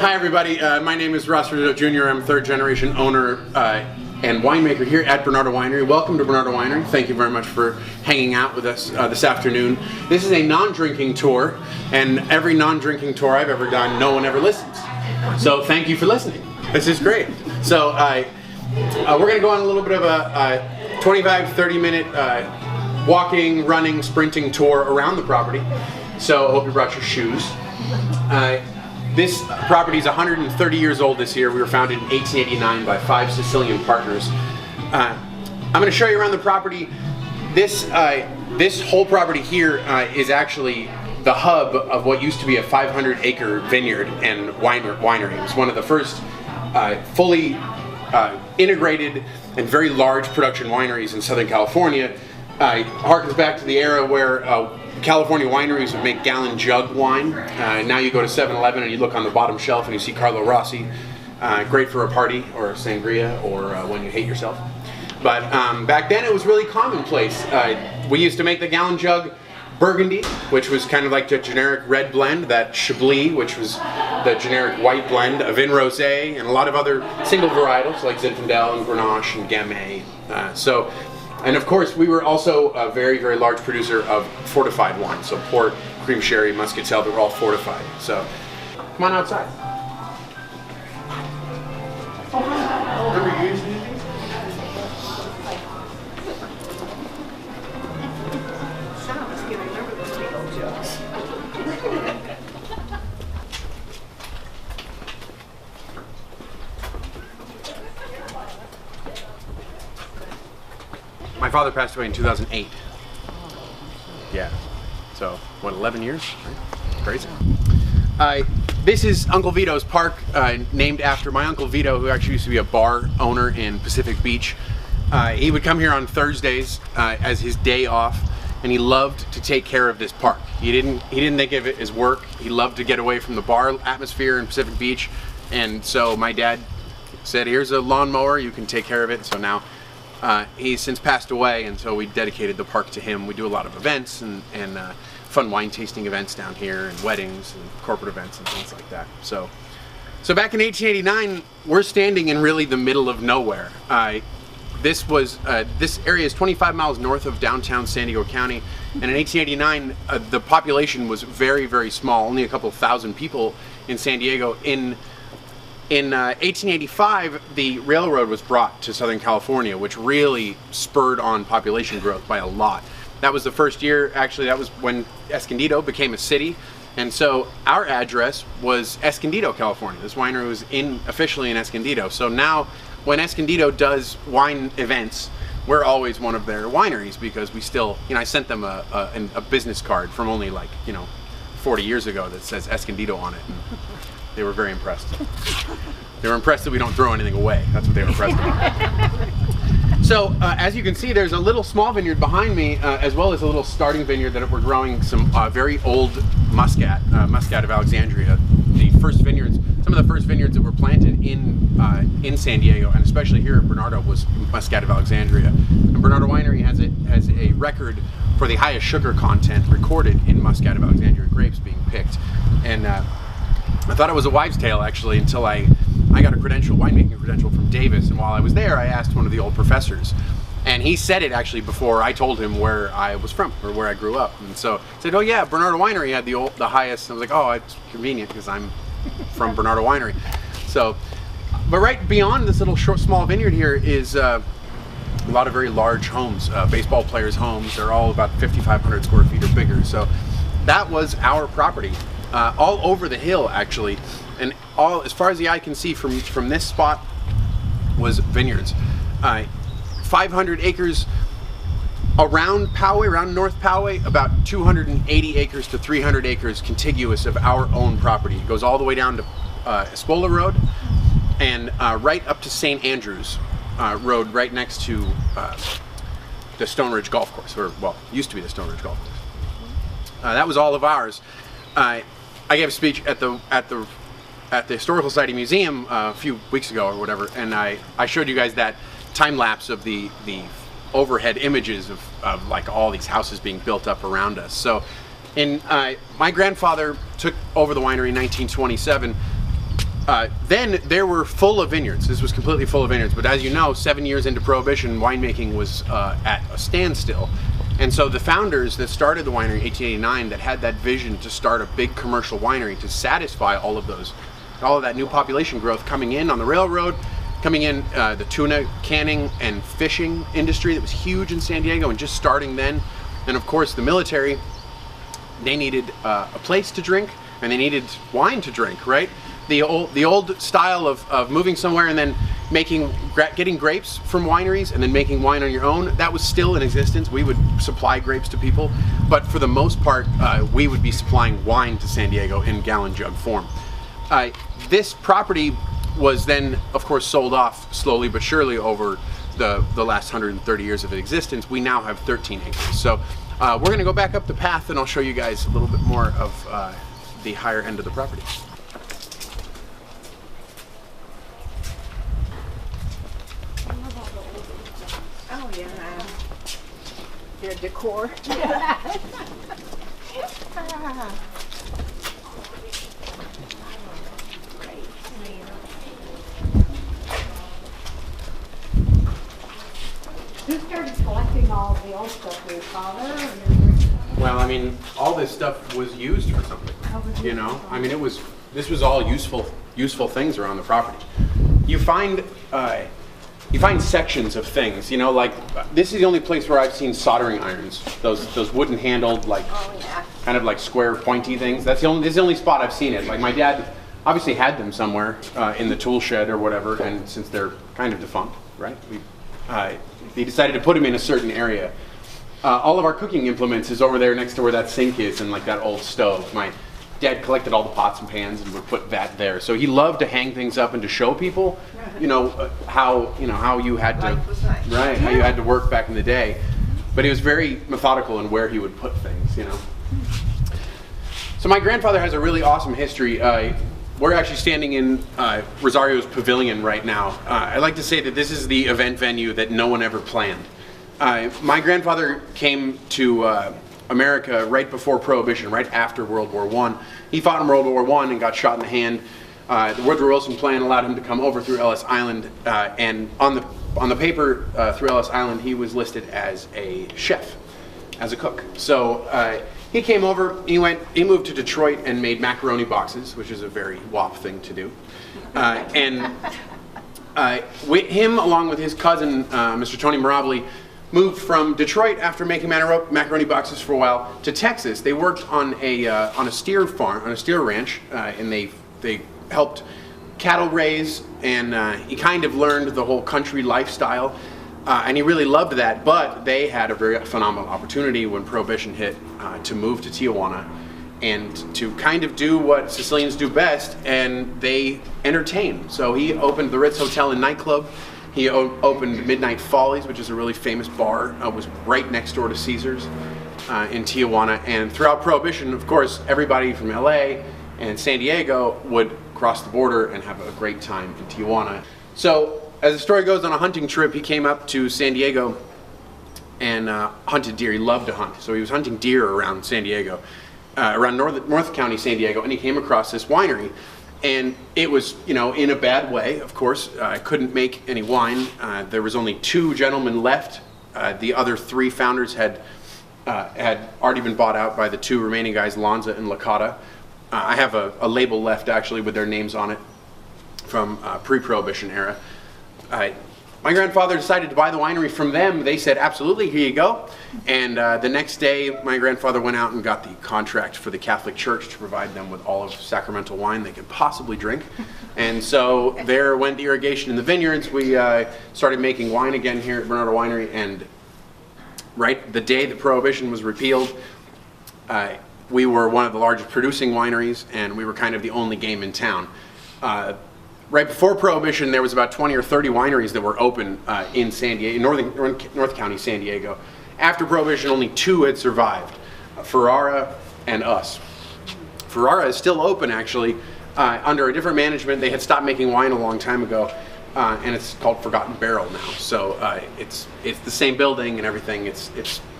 Hi everybody, my name is Rizzo Jr. I'm third generation owner and winemaker here at Bernardo Winery. Welcome to Bernardo Winery. Thank you very much for hanging out with us this afternoon. This is a non-drinking tour, and every non-drinking tour I've ever done, no one ever listens. So thank you for listening. This is great. So we're going to go on a little bit of a 25-30 minute walking, running, sprinting tour around the property. So I hope you brought your shoes. This property is 130 years old this year. We were founded in 1889 by 5 Sicilian partners. I'm going to show you around the property. This whole property here is actually the hub of what used to be a 500-acre vineyard and winery. It was one of the first fully integrated and very large production wineries in Southern California. It harkens back to the era where California wineries would make gallon jug wine. Now you go to 7-Eleven and you look on the bottom shelf and you see Carlo Rossi. Great for a party or a sangria or when you hate yourself. But back then it was really commonplace. We used to make the gallon jug Burgundy, which was kind of like the generic red blend, that Chablis, which was the generic white blend, a Vin Rosé, and a lot of other single varietals like Zinfandel and Grenache and Gamay. And of course, we were also a very, very large producer of fortified wine. So port, cream sherry, muscatel, they were all fortified. So come on outside. Remember you used to do these? Sounds good. Remember those big old jokes. My father passed away in 2008. Yeah. So, what, 11 years? Right? Crazy. This is Uncle Vito's park, named after my Uncle Vito, who actually used to be a bar owner in Pacific Beach. He would come here on Thursdays as his day off, and he loved to take care of this park. He didn't think of it as work. He loved to get away from the bar atmosphere in Pacific Beach, and so my dad said, here's a lawnmower, you can take care of it. So now he's since passed away, and so we dedicated the park to him. We do a lot of events and fun wine tasting events down here, and weddings and corporate events and things like that. So back in 1889, we're standing in really the middle of nowhere. This area is 25 miles north of downtown San Diego County, and in 1889 the population was very, very small, only a couple thousand people in San Diego. In 1885, the railroad was brought to Southern California, which really spurred on population growth by a lot. That was the first year, actually, that was when Escondido became a city, and so our address was Escondido, California. This winery was officially in Escondido. So now, when Escondido does wine events, we're always one of their wineries, because we still, I sent them a business card from only 40 years ago that says Escondido on it. And they were very impressed. They were impressed that we don't throw anything away. That's what they were impressed about. So, as you can see, there's a little small vineyard behind me, as well as a little starting vineyard that we're growing some very old Muscat of Alexandria. The first vineyards, some of the first vineyards that were planted in San Diego, and especially here at Bernardo, was Muscat of Alexandria. And Bernardo Winery has a record for the highest sugar content recorded in Muscat of Alexandria grapes being picked. And I thought it was a wives' tale, actually, until I got a winemaking credential from Davis, and while I was there, I asked one of the old professors, and he said it actually before I told him where I was from, or where I grew up. And so I said, oh yeah, Bernardo Winery had the highest. I was like, oh, it's convenient because I'm from Bernardo Winery. So, but right beyond this little small vineyard here is a lot of very large homes, baseball players' homes. They're all about 5,500 square feet or bigger. So that was our property. All over the hill, actually, and all as far as the eye can see from this spot was vineyards. 500 acres around Poway, around North Poway, about 280 acres to 300 acres contiguous of our own property. It goes all the way down to Espola Road and right up to St. Andrews Road, right next to the Stone Ridge Golf Course, or well, used to be the Stone Ridge Golf Course. That was all of ours. I gave a speech at the Historical Society Museum a few weeks ago or whatever, and I showed you guys that time lapse of the overhead images of like all these houses being built up around us. So my grandfather took over the winery in 1927. Then there were full of vineyards. This was completely full of vineyards. But as you know, 7 years into Prohibition, winemaking was at a standstill. And so the founders that started the winery in 1889 that had that vision to start a big commercial winery to satisfy all of that new population growth coming in on the railroad, coming in the tuna canning and fishing industry that was huge in San Diego and just starting then. And of course the military, they needed a place to drink and they needed wine to drink, right? The old style of moving somewhere and then getting grapes from wineries and then making wine on your own, that was still in existence. We would supply grapes to people, but for the most part, we would be supplying wine to San Diego in gallon jug form. This property was then, of course, sold off slowly but surely over the last 130 years of its existence. We now have 13 acres. So we're going to go back up the path and I'll show you guys a little bit more of the higher end of the property. Oh yeah, their decor. Who started collecting all of the old stuff? Your father? Or Well, I mean, all this stuff was used for something. You know, I mean, this was all useful things around the property. You find sections of things. You know, like this is the only place where I've seen soldering irons. Those wooden handled, like kind of like square pointy things. This is the only spot I've seen it. Like my dad obviously had them somewhere in the tool shed or whatever, and since they're kind of defunct, right? They decided to put them in a certain area. All of our cooking implements is over there next to where that sink is and like that old stove. My dad collected all the pots and pans and would put that there. So he loved to hang things up and to show people, how you had to, right, how you had to work back in the day. But he was very methodical in where he would put things, you know. So my grandfather has a really awesome history. We're actually standing in Rosario's pavilion right now. I like to say that this is the event venue that no one ever planned. My grandfather came to America right before Prohibition, right after World War I. He fought in World War I and got shot in the hand. The Woodrow Wilson plan allowed him to come over through Ellis Island, and on the paper through Ellis Island, he was listed as a chef, as a cook. So he came over, he moved to Detroit and made macaroni boxes, which is a very WAP thing to do. With him, along with his cousin, Mr. Tony Mirabili, moved from Detroit after making macaroni boxes for a while to Texas. They worked on a steer farm, on a steer ranch, and they helped cattle raise, and he kind of learned the whole country lifestyle. And he really loved that, but they had a very phenomenal opportunity when Prohibition hit to move to Tijuana and to kind of do what Sicilians do best, and they entertain. So he opened the Ritz Hotel and Nightclub. He opened Midnight Follies, which is a really famous bar. It was right next door to Caesars in Tijuana. And throughout Prohibition, of course, everybody from LA and San Diego would cross the border and have a great time in Tijuana. So as the story goes, on a hunting trip, he came up to San Diego and hunted deer. He loved to hunt. So he was hunting deer around San Diego, around North County, San Diego, and he came across this winery. And it was, in a bad way, of course. Couldn't make any wine. There was only 2 gentlemen left. The other 3 founders had already been bought out by the 2 remaining guys, Lanza and Licata. I have a label left, actually, with their names on it from pre-Prohibition era. My grandfather decided to buy the winery from them. They said, absolutely, here you go. And the next day, my grandfather went out and got the contract for the Catholic Church to provide them with all of sacramental wine they could possibly drink. And so there went the irrigation in the vineyards. We started making wine again here at Bernardo Winery. And right the day that Prohibition was repealed, we were one of the largest producing wineries, and we were kind of the only game in town. Right before Prohibition, there was about 20 or 30 wineries that were open in San Diego, North County, San Diego. After Prohibition, only 2 had survived, Ferrara and us. Ferrara is still open, actually, under a different management. They had stopped making wine a long time ago, and it's called Forgotten Barrel now. So it's the same building and everything. It's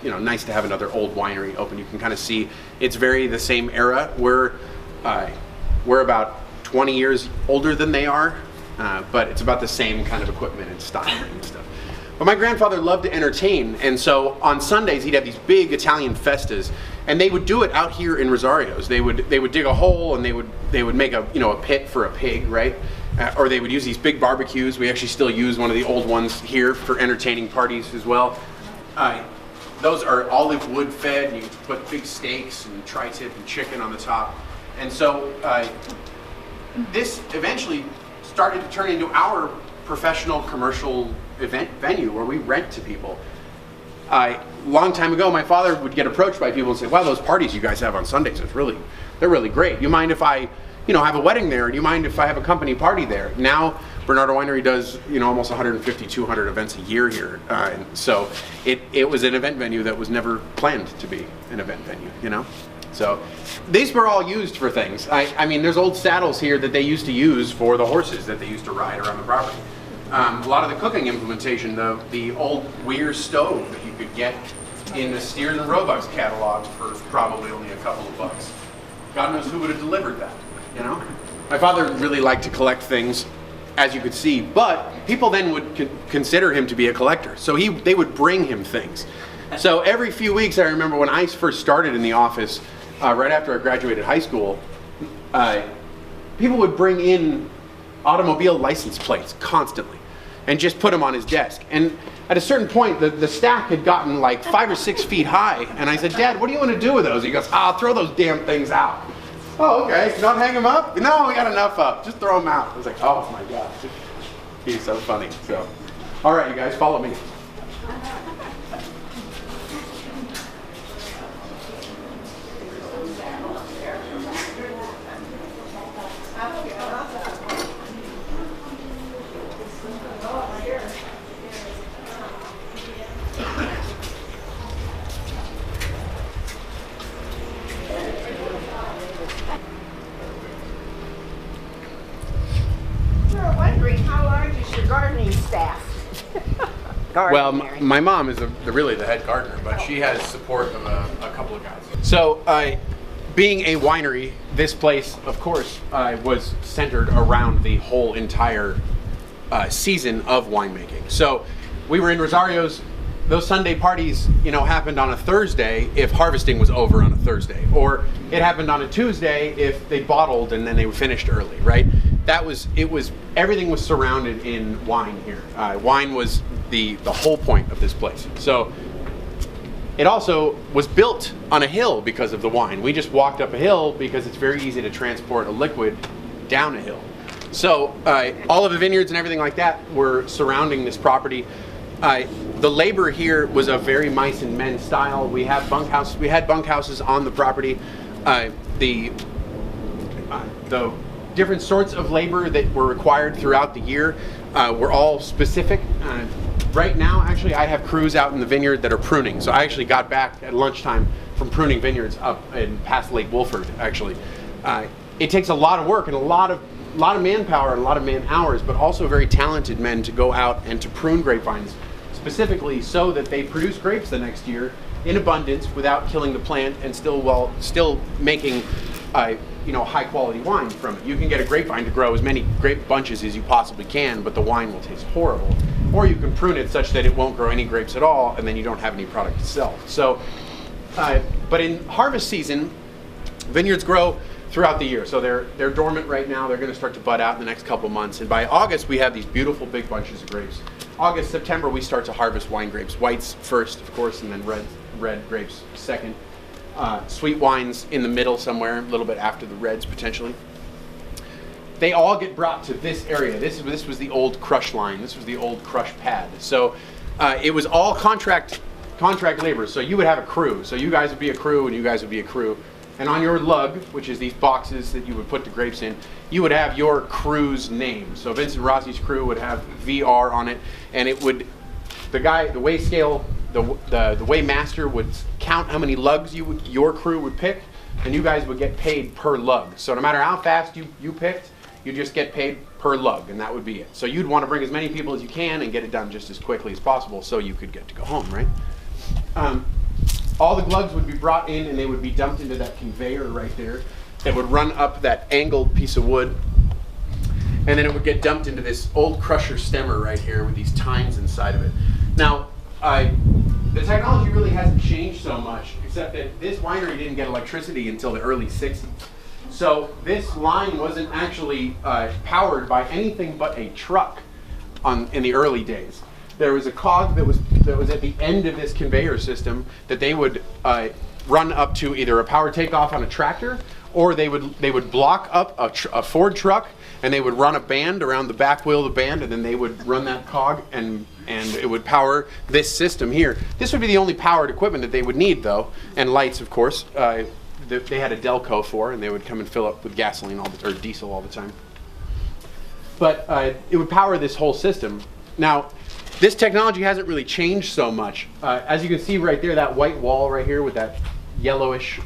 nice to have another old winery open. You can kind of see it's very the same era. We're about 20 years older than they are, but it's about the same kind of equipment and style and stuff. But my grandfather loved to entertain, and so on Sundays he'd have these big Italian festas, and they would do it out here in Rosario's. They would dig a hole and they would make a a pit for a pig, right? Or they would use these big barbecues. We actually still use one of the old ones here for entertaining parties as well. Those are olive wood fed, and you put big steaks and tri-tip and chicken on the top. And so this eventually started to turn into our professional commercial event venue where we rent to people. Long time ago, my father would get approached by people and say, wow, those parties you guys have on Sundays, they're really great. You mind if I have a wedding there? Do you mind if I have a company party there? Now, Bernardo Winery does almost 150, 200 events a year here. And so it was an event venue that was never planned to be an event venue, So these were all used for things. I mean, there's old saddles here that they used to use for the horses that they used to ride around the property. A lot of the cooking implementation, the old Weir stove that you could get in the Steers and Roebuck's catalog for probably only a couple of bucks. God knows who would have delivered that, My father really liked to collect things, as you could see, but people then would consider him to be a collector. So they would bring him things. So every few weeks, I remember when I first started in the office, right after I graduated high school, people would bring in automobile license plates constantly and just put them on his desk. And at a certain point, the stack had gotten like 5 or 6 feet high. And I said, Dad, what do you want to do with those? He goes, I'll throw those damn things out. Oh, okay. Not hang them up? No, we got enough up. Just throw them out. I was like, oh my gosh. He's so funny. So, all right, you guys, follow me. Gardening staff. Well, my mom is really the head gardener, but she has support of a couple of guys. So, being a winery, this place, of course, was centered around the whole entire season of winemaking. So, we were in Rosario's. Those Sunday parties, happened on a Thursday if harvesting was over on a Thursday, or it happened on a Tuesday if they bottled and then they were finished early, right? Everything was surrounded in wine here. Wine was the whole point of this place. So it also was built on a hill because of the wine. We just walked up a hill because it's very easy to transport a liquid down a hill. So all of the vineyards and everything like that were surrounding this property. The labor here was a very mice and men style. We had bunkhouses on the property. The different sorts of labor that were required throughout the year were all specific. Right now, actually, I have crews out in the vineyard that are pruning. So I actually got back at lunchtime from pruning vineyards up in past Lake Wolford, actually. It takes a lot of work and a lot of manpower and a lot of man hours, but also very talented men to go out and to prune grapevines specifically so that they produce grapes the next year in abundance without killing the plant and still making high quality wine from it. You can get a grapevine to grow as many grape bunches as you possibly can, but the wine will taste horrible. Or you can prune it such that it won't grow any grapes at all, and then you don't have any product to sell. So, but in harvest season, vineyards grow throughout the year. So they're dormant right now. They're going to start to bud out in the next couple months. And by August, we have these beautiful big bunches of grapes. August, September, we start to harvest wine grapes. Whites first, of course, and then red grapes second. Sweet wines in the middle somewhere, a little bit after the reds potentially. They all get brought to this area. This was the old crush line. This was the old crush pad. So it was all contract labor. So you would have a crew. So you guys would be a crew and you guys would be a crew. And on your lug, which is these boxes that you would put the grapes in, you would have your crew's name. So Vincent Rossi's crew would have VR on it, and it would, the weigh scale, the weigh master would count how many lugs your crew would pick, and you guys would get paid per lug. So no matter how fast you picked, you just get paid per lug, and that would be it. So you'd want to bring as many people as you can and get it done just as quickly as possible so you could get to go home, right? All the lugs would be brought in and they would be dumped into that conveyor right there that would run up that angled piece of wood and then it would get dumped into this old crusher stemmer right here with these tines inside of it. Now, the technology really hasn't changed so much, except that this winery didn't get electricity until the early 60s. So this line wasn't actually powered by anything but a truck in the early days. There was a cog that was at the end of this conveyor system that they would run up to either a power takeoff on a tractor, or they would block up a Ford truck, and they would run a band around the back wheel of the band, and then they would run that cog, and it would power this system here. This would be the only powered equipment that they would need, though, and lights, of course. They had a Delco for, and they would come and fill up with gasoline or diesel all the time. But it would power this whole system. Now, this technology hasn't really changed so much. As you can see right there, that white wall right here with that yellowish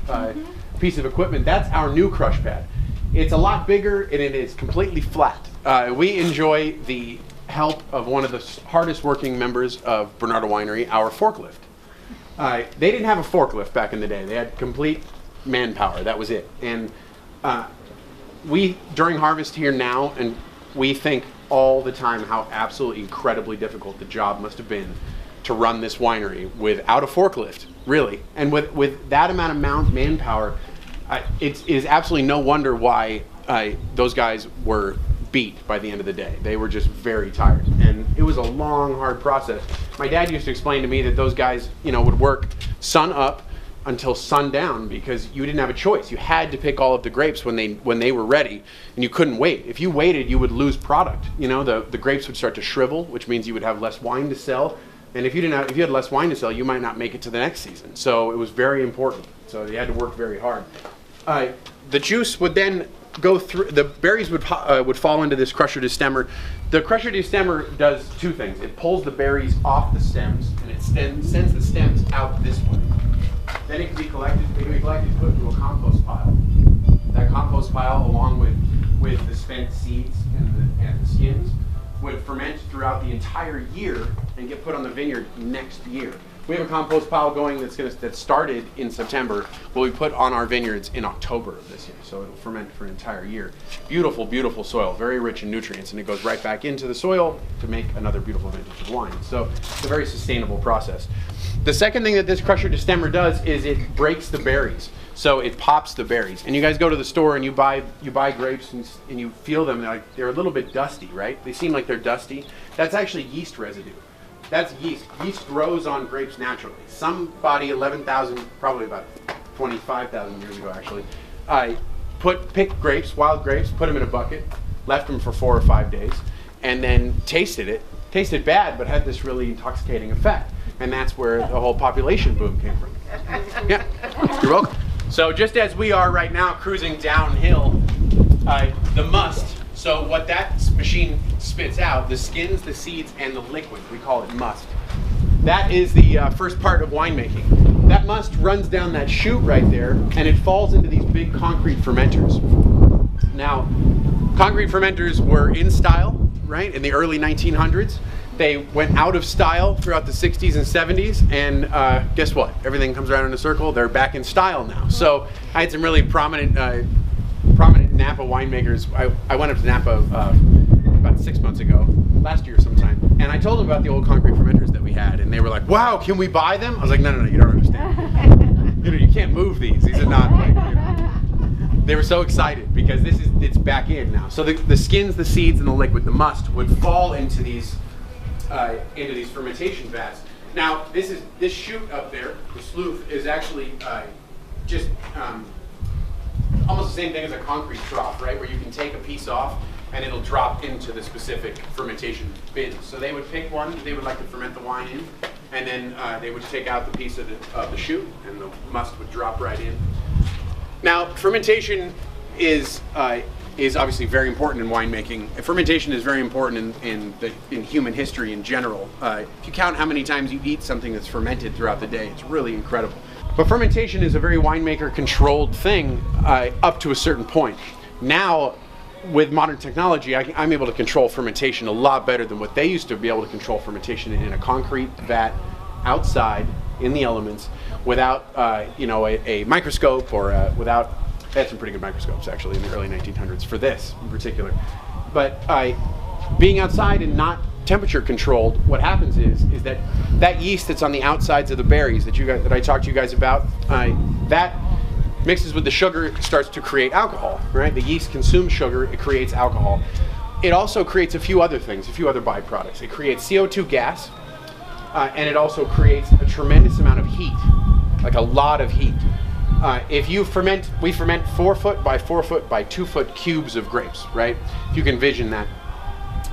piece of equipment, that's our new crush pad. It's a lot bigger and it is completely flat. We enjoy the help of one of the hardest working members of Bernardo Winery, our forklift. They didn't have a forklift back in the day. They had complete manpower. That was it. And we, during harvest here now, and we think all the time how absolutely incredibly difficult the job must have been to run this winery without a forklift, really. And with that amount of manpower, it is absolutely no wonder why those guys were beat by the end of the day. They were just very tired, and it was a long, hard process. My dad used to explain to me that those guys, would work sun up until sundown because you didn't have a choice. You had to pick all of the grapes when they were ready, and you couldn't wait. If you waited, you would lose product. The grapes would start to shrivel, which means you would have less wine to sell. And if you had less wine to sell, you might not make it to the next season. So it was very important. So you had to work very hard. The juice would then go through. The berries would fall into this crusher destemmer. The crusher destemmer does two things. It pulls the berries off the stems, and it sends the stems out this way. Then it can be collected. It can be collected, put into a compost pile. That compost pile, along with the spent seeds and the skins, would ferment throughout the entire year and get put on the vineyard next year. We have a compost pile going that started in September, will be put on our vineyards in October of this year. So it'll ferment for an entire year. Beautiful, beautiful soil, very rich in nutrients, and it goes right back into the soil to make another beautiful vintage of wine. So it's a very sustainable process. The second thing that this crusher destemmer does is it breaks the berries. So it pops the berries. And you guys go to the store and you buy grapes and you feel them, they're a little bit dusty, right? They seem like they're dusty. That's actually yeast residue. That's yeast. Yeast grows on grapes naturally. Somebody 11,000, probably about 25,000 years ago actually, picked grapes, wild grapes, put them in a bucket, left them for 4 or 5 days, and then tasted it. Tasted bad, but had this really intoxicating effect. And that's where the whole population boom came from. Yeah, you're welcome. So just as we are right now cruising downhill, the must, so what that machine spits out, the skins, the seeds, and the liquid, we call it must. That is the first part of winemaking. That must runs down that chute right there, and it falls into these big concrete fermenters. Now, concrete fermenters were in style, right, in the early 1900s. They went out of style throughout the 60s and 70s, and guess what? Everything comes around in a circle. They're back in style now. So I had some really prominent Napa winemakers. I went up to Napa about 6 months ago, last year sometime, and I told them about the old concrete fermenters that we had, and they were like, "Wow, can we buy them?" I was like, "No, you don't understand. You can't move these. These are not like." They were so excited because it's back in now. So the skins, the seeds, and the liquid, the must, would fall into these fermentation vats. Now, this chute up there, the sleuth, is actually just almost the same thing as a concrete trough, right? Where you can take a piece off and it'll drop into the specific fermentation bin. So they would pick one they would like to ferment the wine in, and then they would take out the piece of the chute, and the must would drop right in. Now, fermentation is obviously very important in winemaking. Fermentation is very important in human history in general. If you count how many times you eat something that's fermented throughout the day, it's really incredible. But fermentation is a very winemaker-controlled thing up to a certain point. Now, with modern technology, I'm able to control fermentation a lot better than what they used to be able to control fermentation in a concrete vat outside in the elements without a microscope or without. They had some pretty good microscopes actually in the early 1900s for this in particular. But being outside and not temperature controlled, what happens is that yeast that's on the outsides of the berries that I talked to you guys about, that mixes with the sugar, it starts to create alcohol, right? The yeast consumes sugar, it creates alcohol. It also creates a few other things, a few other byproducts. It creates CO2 gas, and it also creates a tremendous amount of heat, like a lot of heat. If you ferment, we ferment 4 foot by 4 foot by 2 foot cubes of grapes, right? If you can envision that.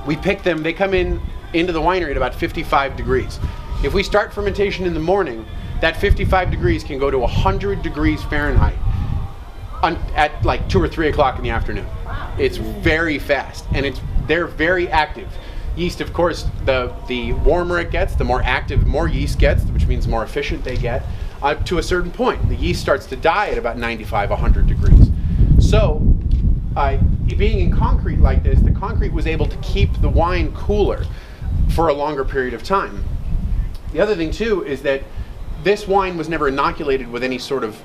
We pick them, they come into the winery at about 55 degrees. If we start fermentation in the morning, that 55 degrees can go to 100 degrees Fahrenheit at like 2 or 3 o'clock in the afternoon. It's very fast, and they're very active. Yeast, of course, the warmer it gets, the more active more yeast gets, which means the more efficient they get. To a certain point, the yeast starts to die at about 95, 100 degrees. So, being in concrete like this, the concrete was able to keep the wine cooler for a longer period of time. The other thing too is that this wine was never inoculated with any sort of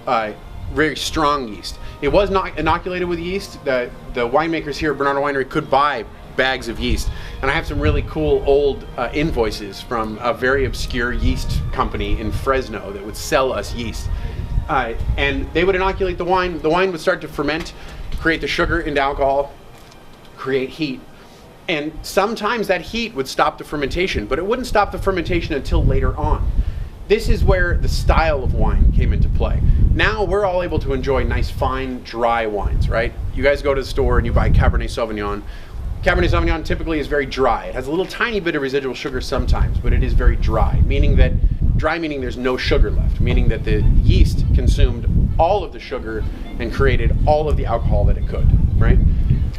very strong yeast. It was not inoculated with yeast. The winemakers here at Bernardo Winery could buy bags of yeast, and I have some really cool old invoices from a very obscure yeast company in Fresno that would sell us yeast. And they would inoculate the wine. The wine would start to ferment, create the sugar into alcohol, create heat. And sometimes that heat would stop the fermentation, but it wouldn't stop the fermentation until later on. This is where the style of wine came into play. Now we're all able to enjoy nice, fine, dry wines, right? You guys go to the store and you buy Cabernet Sauvignon. Cabernet Sauvignon typically is very dry. It has a little tiny bit of residual sugar sometimes, but it is very dry, meaning there's no sugar left, meaning that the yeast consumed all of the sugar and created all of the alcohol that it could, right?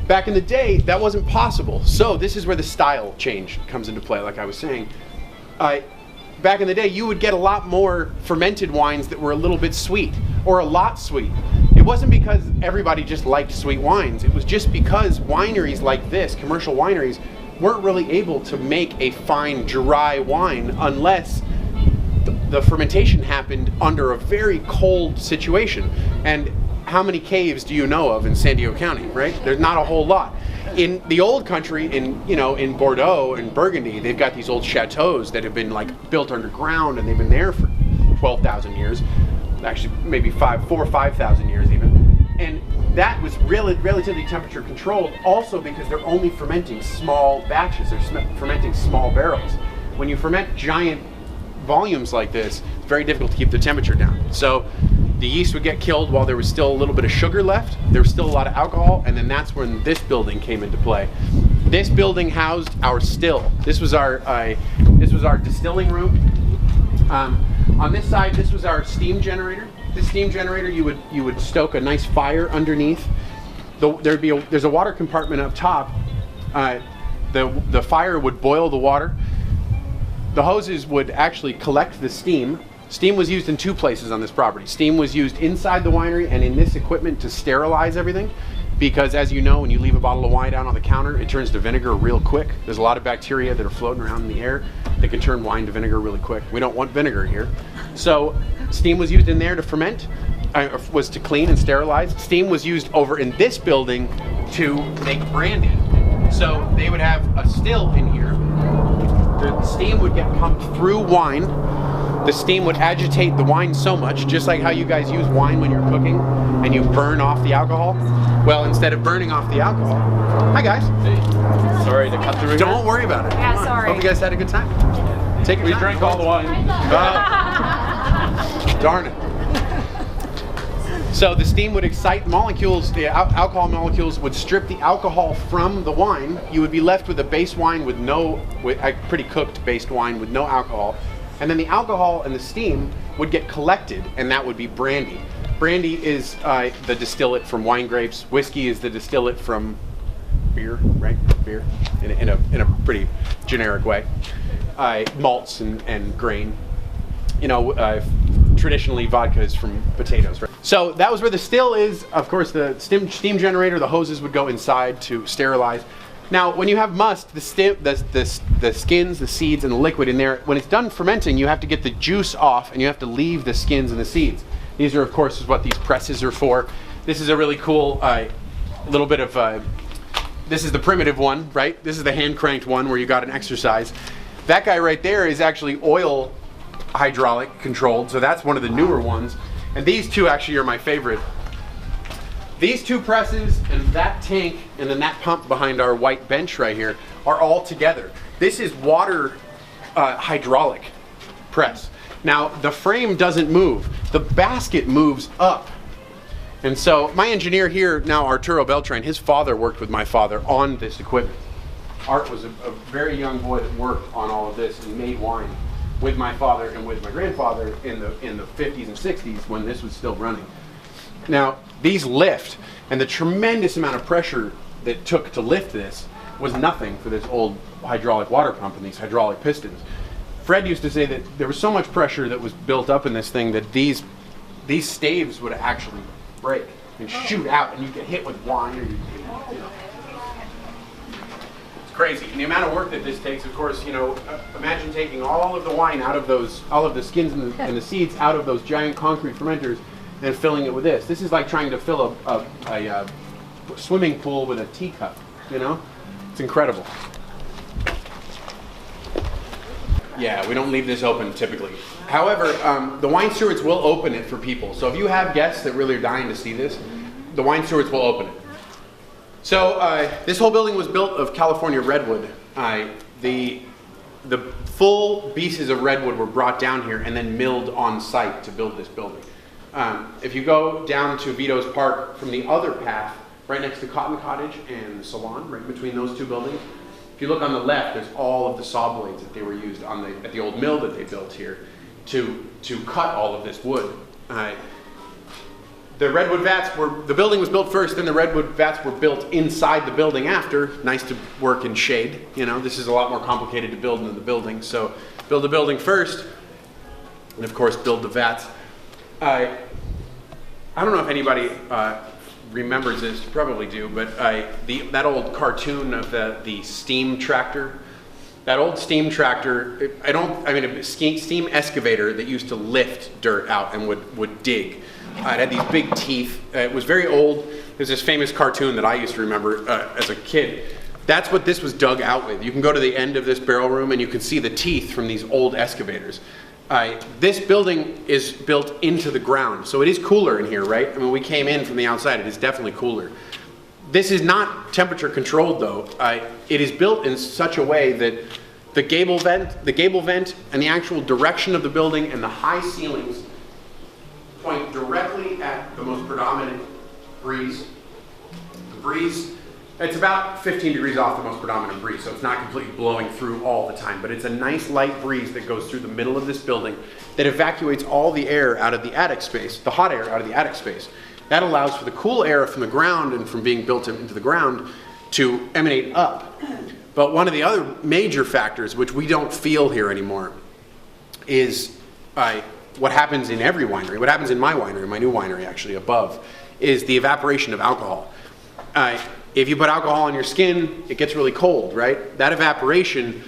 Back in the day, that wasn't possible. So this is where the style change comes into play, like I was saying. Back in the day, you would get a lot more fermented wines that were a little bit sweet, or a lot sweet. It wasn't because everybody just liked sweet wines. It was just because wineries like this, commercial wineries, weren't really able to make a fine, dry wine unless the fermentation happened under a very cold situation. And how many caves do you know of in San Diego County, right? There's not a whole lot. In the old country, in Bordeaux and Burgundy, they've got these old chateaus that have been like built underground, and they've been there for 12,000 years. Actually, maybe 4,000 or 5,000 years even. And that was relatively temperature controlled, also because they're only fermenting small batches. They're fermenting small barrels. When you ferment giant volumes like this, it's very difficult to keep the temperature down. So the yeast would get killed while there was still a little bit of sugar left. There was still a lot of alcohol, and then that's when this building came into play. This building housed our still. This was our distilling room. On this side, this was our steam generator. This steam generator, you would stoke a nice fire underneath. There's a water compartment up top. The fire would boil the water. The hoses would actually collect the steam. Steam was used in 2 places on this property. Steam was used inside the winery and in this equipment to sterilize everything, because as you know, when you leave a bottle of wine out on the counter, it turns to vinegar real quick. There's a lot of bacteria that are floating around in the air that can turn wine to vinegar really quick. We don't want vinegar here. So steam was used in there to ferment, was to clean and sterilize. Steam was used over in this building to make brandy. So they would have a still in here. The steam would get pumped through wine. The steam would agitate the wine so much, just like how you guys use wine when you're cooking and you burn off the alcohol. Well, instead of burning off the alcohol, hi guys. Hey. Sorry to cut through. Don't worry about it. Yeah, sorry. Hope you guys had a good time. Take your We time. drank all the wine. Darn it. So the steam would excite molecules, the alcohol molecules would strip the alcohol from the wine. You would be left with a base wine with a pretty cooked based wine with no alcohol. And then the alcohol and the steam would get collected, and that would be brandy. Brandy is the distillate from wine grapes. Whiskey is the distillate from beer, right? Beer, in a pretty generic way. Malts and grain. Traditionally vodka is from potatoes, right? So that was where the still is. Of course, the steam generator, the hoses would go inside to sterilize. Now, when you have must, the skins, the seeds, and the liquid in there, when it's done fermenting, you have to get the juice off, and you have to leave the skins and the seeds. These are, of course, is what these presses are for. This is a really cool little bit of this is the primitive one, right? This is the hand cranked one where you got an exercise. That guy right there is actually oil hydraulic controlled, so that's one of the newer ones. And these two actually are my favorite. These two presses and that tank and then that pump behind our white bench right here are all together. This is water hydraulic press. Now the frame doesn't move, the basket moves up. And so my engineer here now, Arturo Beltran, his father worked with my father on this equipment. Art was a very young boy that worked on all of this and made wine with my father and with my grandfather in the 50s and 60s when this was still running. Now these lift, and the tremendous amount of pressure that it took to lift this was nothing for this old hydraulic water pump and these hydraulic pistons. Fred used to say that there was so much pressure that was built up in this thing that these staves would actually break and shoot out, and you get hit with wine, or you know. It's crazy. And the amount of work that this takes, of course, you know, imagine taking all of the wine out of those, all of the skins and the seeds out of those giant concrete fermenters and filling it with this. This is like trying to fill a swimming pool with a teacup, you know? It's incredible. Yeah, we don't leave this open typically. However, the wine stewards will open it for people. So if you have guests that really are dying to see this, the wine stewards will open it. So this whole building was built of California redwood. The full pieces of redwood were brought down here and then milled on site to build this building. If you go down to Vito's Park from the other path, right next to Cotton Cottage and the Salon, right between those two buildings, if you look on the left, there's all of the saw blades that they were used on at the old mill that they built here to cut all of this wood. The redwood vats the building was built first, then the redwood vats were built inside the building after. Nice to work in shade, you know. This is a lot more complicated to build than the building. So build the building first, and of course build the vats. I don't know if anybody remembers this, you probably do, but that old cartoon of the steam tractor, that old steam tractor, a steam excavator that used to lift dirt out and would dig. It had these big teeth. It was very old. There's this famous cartoon that I used to remember as a kid. That's what this was dug out with. You can go to the end of this barrel room and you can see the teeth from these old excavators. This building is built into the ground, so it is cooler in here, right? I mean, we came in from the outside, it is definitely cooler. This is not temperature controlled though. It is built in such a way that the gable vent and the actual direction of the building and the high ceilings point directly at the most predominant breeze. The breeze, it's about 15 degrees off the most predominant breeze, so it's not completely blowing through all the time, but it's a nice light breeze that goes through the middle of this building that evacuates all the air out of the attic space, the hot air out of the attic space. That allows for the cool air from the ground and from being built into the ground to emanate up. But one of the other major factors, which we don't feel here anymore, is what happens in every winery, what happens in my winery, my new winery actually above, is the evaporation of alcohol. If you put alcohol on your skin, it gets really cold, right? That evaporative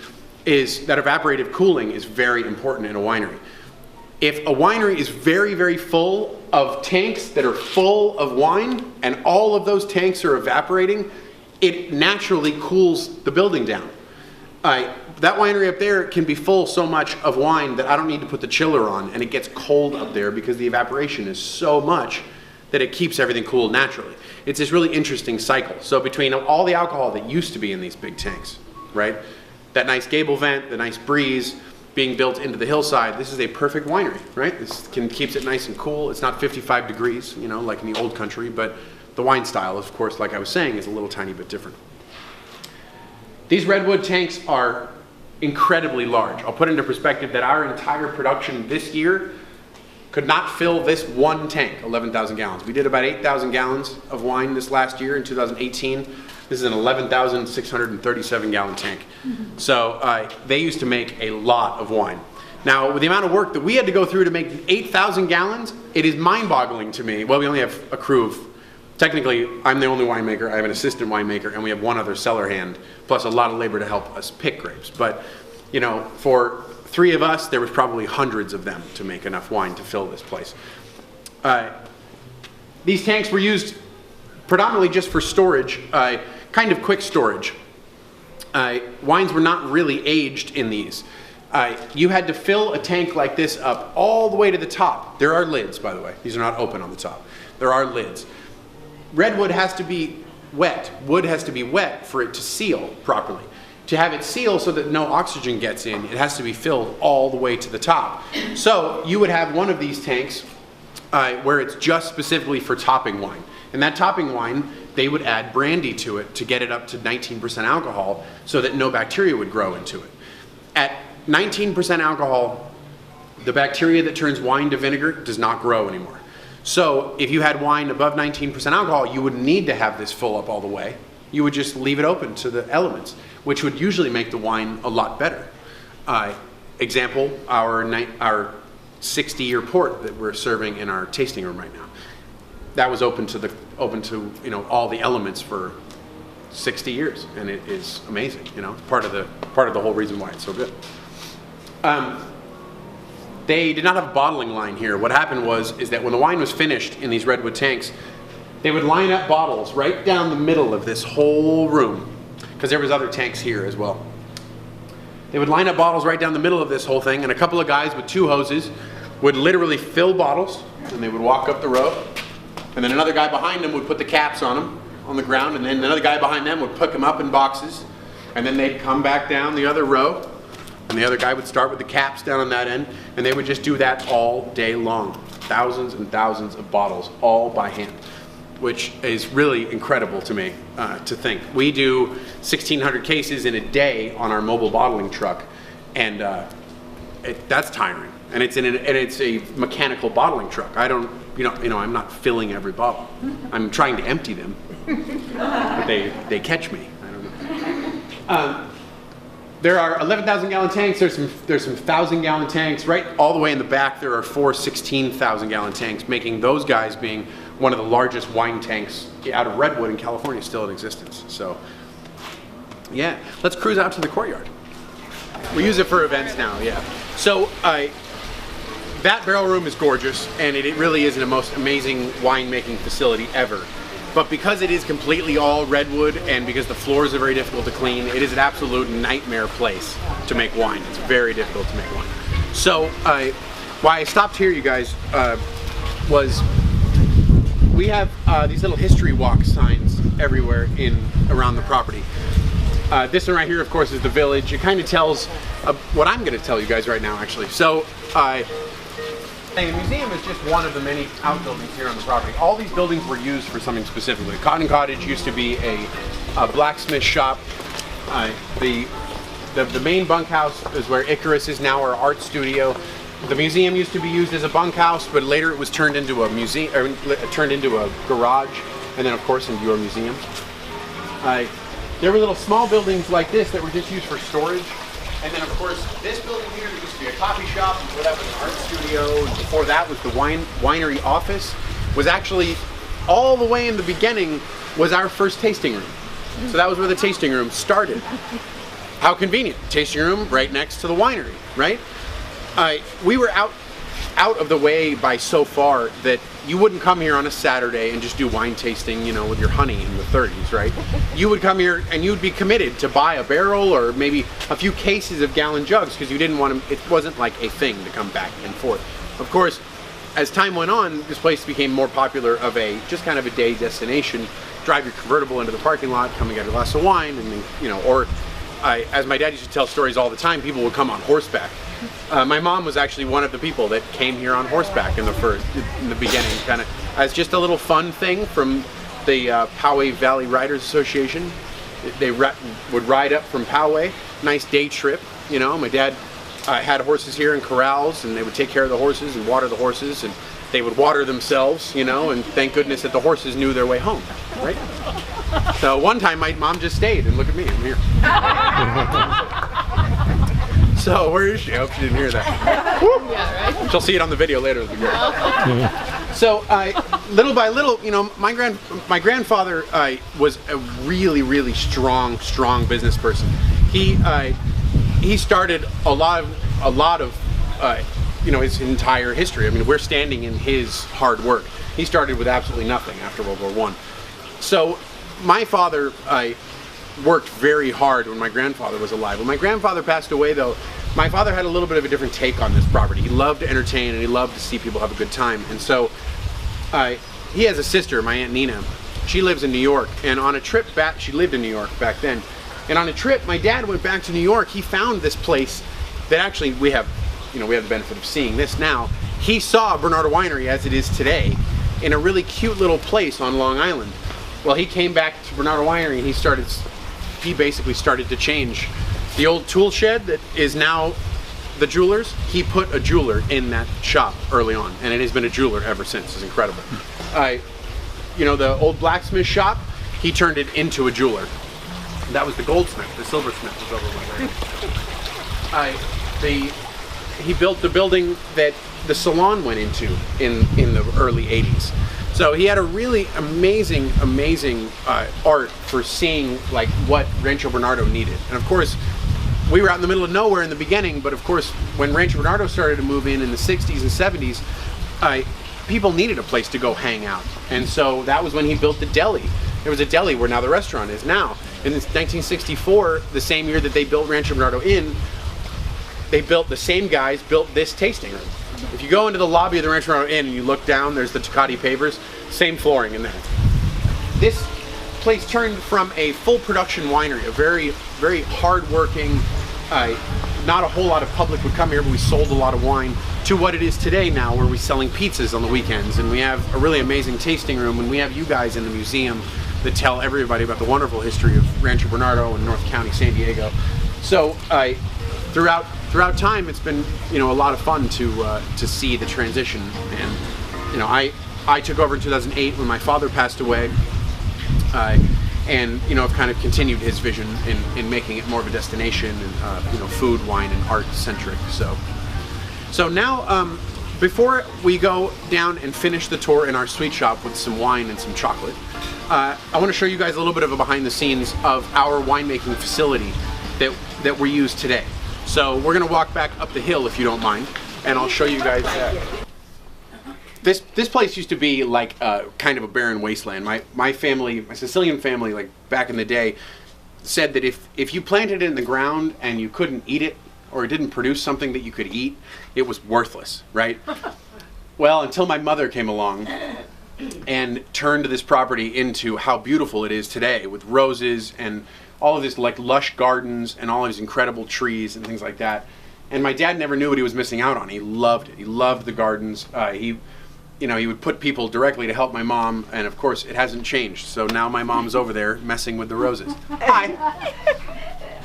cooling is very important in a winery. If a winery is very, very full of tanks that are full of wine and all of those tanks are evaporating, it naturally cools the building down. That winery up there can be full so much of wine that I don't need to put the chiller on, and it gets cold up there because the evaporation is so much that it keeps everything cool naturally. It's this really interesting cycle. So between all the alcohol that used to be in these big tanks, right? That nice gable vent, the nice breeze being built into the hillside, this is a perfect winery, right? This keeps it nice and cool. It's not 55 degrees, you know, like in the old country, but the wine style, of course, like I was saying, is a little tiny bit different. These redwood tanks are incredibly large. I'll put into perspective that our entire production this year could not fill this one tank, 11,000 gallons. We did about 8,000 gallons of wine this last year in 2018. This is an 11,637 gallon tank. Mm-hmm. So they used to make a lot of wine. Now, with the amount of work that we had to go through to make 8,000 gallons, it is mind-boggling to me. Well, we only have a crew of, technically, I'm the only winemaker, I have an assistant winemaker, and we have one other cellar hand, plus a lot of labor to help us pick grapes. But, you know, for 3 of us, there was probably hundreds of them to make enough wine to fill this place. These tanks were used predominantly just for storage, kind of quick storage. Wines were not really aged in these. You had to fill a tank like this up all the way to the top. There are lids, by the way. These are not open on the top. There are lids. Redwood has to be wet. Wood has to be wet for it to seal properly. To have it seal so that no oxygen gets in, it has to be filled all the way to the top. So you would have one of these tanks where it's just specifically for topping wine. And that topping wine, they would add brandy to it to get it up to 19% alcohol so that no bacteria would grow into it. At 19% alcohol, the bacteria that turns wine to vinegar does not grow anymore. So if you had wine above 19% alcohol, you wouldn't need to have this full up all the way. You would just leave it open to the elements, which would usually make the wine a lot better. Example, our 60-year port that we're serving in our tasting room right now. That was open to all the elements for 60 years, and it is amazing. Part of the whole reason why it's so good. They did not have a bottling line here. What happened is that when the wine was finished in these redwood tanks, they would line up bottles right down the middle of this whole room, because there was other tanks here as well. They would line up bottles right down the middle of this whole thing, and a couple of guys with 2 hoses would literally fill bottles, and they would walk up the row, and then another guy behind them would put the caps on them on the ground, and then another guy behind them would pick them up in boxes, and then they'd come back down the other row, and the other guy would start with the caps down on that end, and they would just do that all day long. Thousands and thousands of bottles, all by hand, which is really incredible to me to think. We do 1,600 cases in a day on our mobile bottling truck, and that's tiring. And it's a mechanical bottling truck. I don't, I'm not filling every bottle. I'm trying to empty them, but they catch me. I don't know. There are 11,000 gallon tanks. There's some 1,000 gallon tanks. Right all the way in the back, there are 4 16,000 gallon tanks, making those guys being one of the largest wine tanks out of redwood in California still in existence. So yeah, let's cruise out to the courtyard. We use it for events now, yeah. So that barrel room is gorgeous, and it really is the most amazing winemaking facility ever. But because it is completely all redwood, and because the floors are very difficult to clean, it is an absolute nightmare place to make wine. It's very difficult to make wine. So why I stopped here, you guys, was we have these little history walk signs everywhere around the property. This one right here, of course, is the village. It kind of tells what I'm going to tell you guys right now, actually. So the museum is just one of the many outbuildings here on the property. All these buildings were used for something specifically. Cotton Cottage used to be a blacksmith shop. The main bunkhouse is where Icarus is now, our art studio. The museum used to be used as a bunkhouse, but later it was turned into a museum, or turned into a garage, and then of course into your museum. There were little small buildings like this that were just used for storage. And then of course this building here used to be a coffee shop, before that was an art studio, and before that was the winery office. Was actually, all the way in the beginning, was our first tasting room. So that was where the tasting room started. How convenient, tasting room right next to the winery, right? We were out of the way by so far that you wouldn't come here on a Saturday and just do wine tasting, with your honey in the 30s, right? You would come here and you'd be committed to buy a barrel or maybe a few cases of gallon jugs, because you didn't want to, it wasn't like a thing to come back and forth. Of course, as time went on, this place became more popular of just kind of a day destination. Drive your convertible into the parking lot, come and get a glass of wine, and then, or as my dad used to tell stories all the time, people would come on horseback. My mom was actually one of the people that came here on horseback in the beginning, kind of as just a little fun thing from the Poway Valley Riders Association. They would ride up from Poway, nice day trip. My dad had horses here in corrals, and they would take care of the horses and water the horses, and they would water themselves, and thank goodness that the horses knew their way home, right? So one time my mom just stayed, and look at me, I'm here. So where is she? I hope she didn't hear that. Yeah, right? She'll see it on the video later. So little by little, my grandfather was a really, really strong business person. He started a lot of his entire history. I mean, we're standing in his hard work. He started with absolutely nothing after World War So my father worked very hard when my grandfather was alive. When my grandfather passed away, though, my father had a little bit of a different take on this property. He loved to entertain and he loved to see people have a good time. And so he has a sister, my Aunt Nina. She lives in New York, and on a trip back, she lived in New York back then. And on a trip, my dad went back to New York. He found this place that actually we have the benefit of seeing this now. He saw Bernardo Winery as it is today in a really cute little place on Long Island. Well, he came back to Bernardo Winery and he basically started to change the old tool shed that is now the jeweler's. He put a jeweler in that shop early on, and it has been a jeweler ever since. It's incredible. The old blacksmith shop, he turned it into a jeweler. That was the goldsmith. The silversmith was over there. He built the building that the salon went into in the early 80s. So he had a really amazing art for seeing like what Rancho Bernardo needed. And of course, we were out in the middle of nowhere in the beginning, but of course, when Rancho Bernardo started to move in the 60s and 70s, people needed a place to go hang out. And so that was when he built the deli. There was a deli where now the restaurant is now. In 1964, the same year that they built Rancho Bernardo Inn, the same guys built this tasting room. If you go into the lobby of the Rancho Bernardo Inn and you look down, there's the Tecate pavers, same flooring in there. This place turned from a full production winery, a very, very hard-working, not a whole lot of public would come here, but we sold a lot of wine, to what it is today now, where we're selling pizzas on the weekends, and we have a really amazing tasting room, and we have you guys in the museum that tell everybody about the wonderful history of Rancho Bernardo and North County, San Diego. So throughout time, it's been a lot of fun to see the transition. And I took over in 2008 when my father passed away, and I've kind of continued his vision in making it more of a destination and food, wine, and art centric. So now, before we go down and finish the tour in our sweet shop with some wine and some chocolate, I want to show you guys a little bit of a behind the scenes of our winemaking facility that we use today. So we're going to walk back up the hill, if you don't mind, and I'll show you guys This place used to be like kind of a barren wasteland. My family, my Sicilian family, like back in the day, said that if you planted it in the ground and you couldn't eat it, or it didn't produce something that you could eat, it was worthless, right? Well, until my mother came along and turned this property into how beautiful it is today, with roses and all of this like lush gardens and all of these incredible trees and things like that. And my dad never knew what he was missing out on. He loved it. He loved the gardens. He would put people directly to help my mom, and of course it hasn't changed. So now my mom's over there messing with the roses. Hi.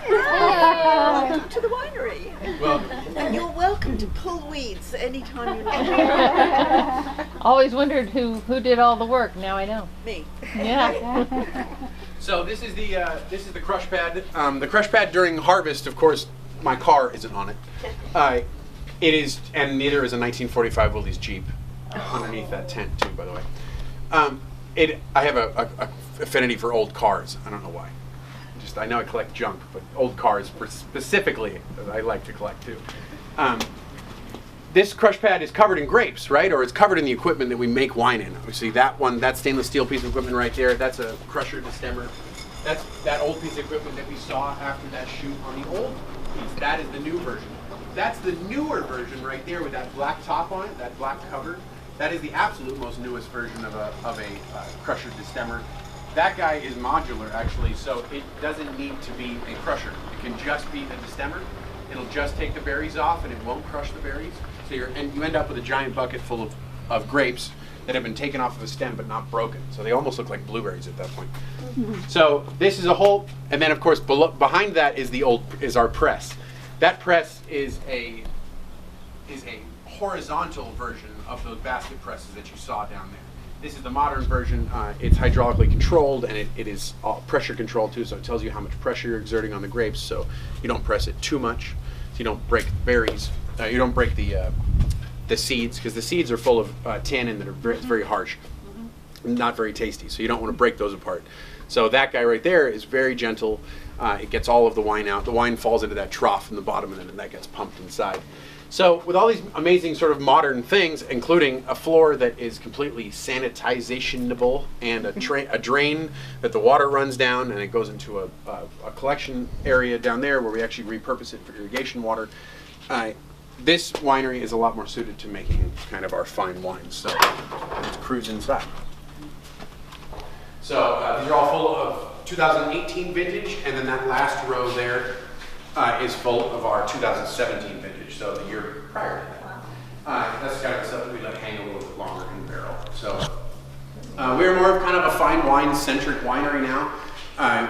Welcome to the winery. Welcome. And you're welcome to pull weeds anytime you want. Always wondered who did all the work. Now I know. Me. Yeah. So this is the crush pad. The crush pad during harvest, of course, my car isn't on it. It is, and neither is a 1945 Willys Jeep underneath that tent too, by the way. I have a affinity for old cars. I don't know why. I know I collect junk, but old cars specifically I like to collect too. This crush pad is covered in grapes, right? Or it's covered in the equipment that we make wine in. We see that stainless steel piece of equipment right there. That's a crusher destemmer. That's that old piece of equipment that we saw after that shoot on the old piece. That is the new version. That's the newer version right there with that black top on it, that black cover. That is the absolute most newest version of a crusher destemmer. That guy is modular, actually, so it doesn't need to be a crusher. It can just be a destemmer. It'll just take the berries off, and it won't crush the berries. So you end up with a giant bucket full of grapes that have been taken off of a stem but not broken. So they almost look like blueberries at that point. So this is a whole, and then of course behind that is our press. That press is a horizontal version of those basket presses that you saw down there. This is the modern version. It's hydraulically controlled, and it is pressure controlled too, so it tells you how much pressure you're exerting on the grapes, so you don't press it too much, so you don't break the berries. You don't break the seeds, because the seeds are full of tannin that are it's very harsh, not very tasty, so you don't want to break those apart. So that guy right there is very gentle. It gets all of the wine out. The wine falls into that trough in the bottom, and then that gets pumped inside. So with all these amazing sort of modern things, including a floor that is completely sanitizationable and a drain that the water runs down and it goes into a collection area down there where we actually repurpose it for irrigation water, this winery is a lot more suited to making kind of our fine wines. So let's cruise inside. So these are all full of 2018 vintage, and then that last row there is full of our 2017 vintage, so the year prior to that. That's kind of stuff that we let hang a little bit longer in the barrel. So we're more of kind of a fine wine centric winery now.